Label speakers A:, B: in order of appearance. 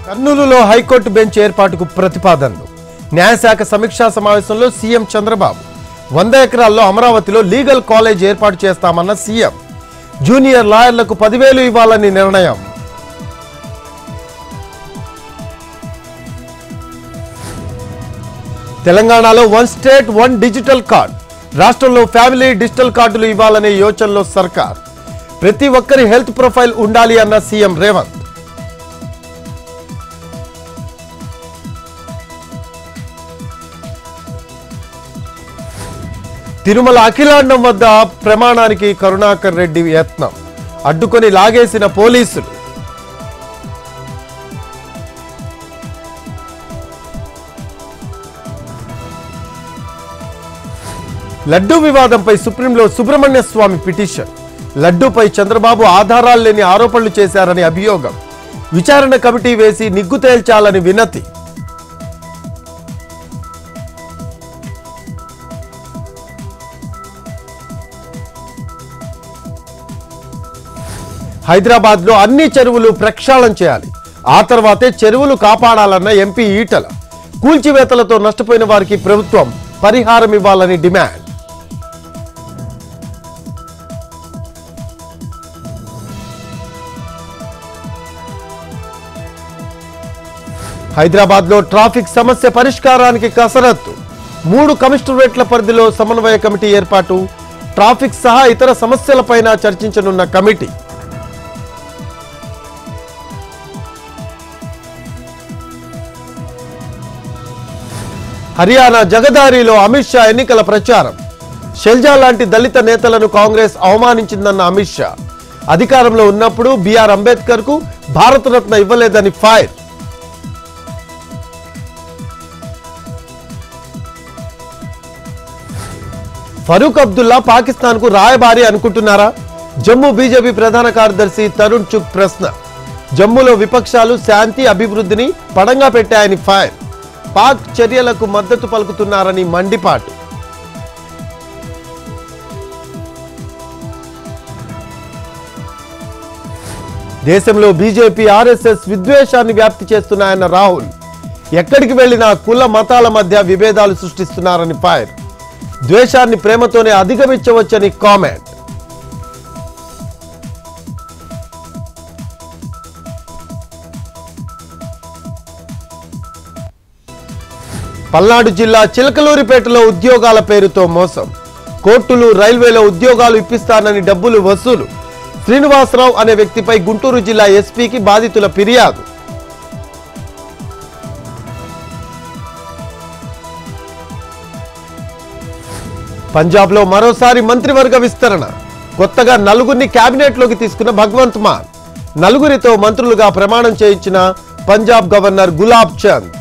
A: కర్నూలులో high court bench ఏర్పాటుకు ప్రతిపాదనలు. న్యాయశాఖ సమీక్షా సమావేశంలో సీఎం చంద్రబాబు 100 ఎకరాల్లో అమరావతిలో లీగల్ కాలేజ్ ఏర్పాటు చేస్తామన్న సీఎం. జూనియర్ లాయర్లకు 10,000 ఇవ్వాలని నిర్ణయం. తెలంగాణలో 1 స్టేట్ 1 డిజిటల్ కార్డ్. రాష్ట్రంలో ఫ్యామిలీ డిజిటల్ కార్డులు ఇవ్వాలనే యోచనలో సర్కార్. ప్రతి ఒక్కరి హెల్త్ ప్రొఫైల్ ఉండాలి అన్న సీఎం రేవంత్. తిరుమల అఖిలాండం వద్ద ప్రమాణానికి కరుణాకర్ రెడ్డి యత్నం. అడ్డుకొని లాగేసిన పోలీసులు. లడ్డూ వివాదంపై సుప్రీంలో సుబ్రహ్మణ్య స్వామి పిటిషన్. లడ్డూపై చంద్రబాబు ఆధారాలు లేని ఆరోపణలు చేశారని అభియోగం. విచారణ కమిటీ వేసి నిగ్గు తేల్చాలని వినతి. హైదరాబాద్ లో అన్ని చెరువులు ప్రక్షాళన చేయాలి. ఆ తర్వాతే చెరువులు కాపాడాలన్న ఎంపీ ఈటల. కూల్చివేతలతో నష్టపోయిన వారికి ప్రభుత్వం పరిహారం ఇవ్వాలని డిమాండ్. హైదరాబాద్ లో ట్రాఫిక్ సమస్య పరిష్కారానికి కసరత్తు. 3 కమిషనరేట్ల పరిధిలో సమన్వయ కమిటీ ఏర్పాటు. ట్రాఫిక్ సహా ఇతర సమస్యలపైన చర్చించనున్న కమిటీ. హర్యానా జగదారిలో అమిత్ షా ఎన్నికల ప్రచారం. షెల్జా లాంటి దళిత నేతలను కాంగ్రెస్ అవమానించిందన్న అమిత్ షా. అధికారంలో ఉన్నప్పుడు బిఆర్ అంబేద్కర్ కు భారతరత్న ఇవ్వలేదని ఫైర్. ఫరూక్ అబ్దుల్లా పాకిస్తాన్ కు రాయబారి అనుకుంటున్నారా? జమ్మూ బీజేపీ ప్రధాన కార్యదర్శి తరుణ్ చుగ్ ప్రశ్న. జమ్మూలో విపక్షాలు శాంతి అభివృద్ధిని పడంగా పెట్టాయని ఫైర్. పాక్ చర్యలకు మద్దతు పలుకుతున్నారని మండిపాటు. దేశంలో బీజేపీ ఆర్ఎస్ఎస్ విద్వేషాన్ని వ్యాప్తి చేస్తున్నాయన్న రాహుల్. ఎక్కడికి వెళ్లినా కుల మతాల మధ్య విభేదాలు సృష్టిస్తున్నారని ఫైర్. ద్వేషాన్ని ప్రేమతోనే అధిగమించవచ్చని కామెంట్. పల్నాడు జిల్లా చిలకలూరిపేటలో ఉద్యోగాల పేరుతో మోసం. కోర్టులు రైల్వేలో ఉద్యోగాలు ఇప్పిస్తానని డబ్బులు వసూలు. శ్రీనివాసరావు అనే వ్యక్తిపై గుంటూరు జిల్లా ఎస్పీకి బాధితుల ఫిర్యాదు. పంజాబ్ లో మరోసారి మంత్రివర్గ విస్తరణ. కొత్తగా 4గురిని కేబినెట్ లోకి తీసుకున్న భగవంత్ మాన్. 4గురితో మంత్రులుగా ప్రమాణం చేయించిన పంజాబ్ గవర్నర్ గులాబ్ చంద్.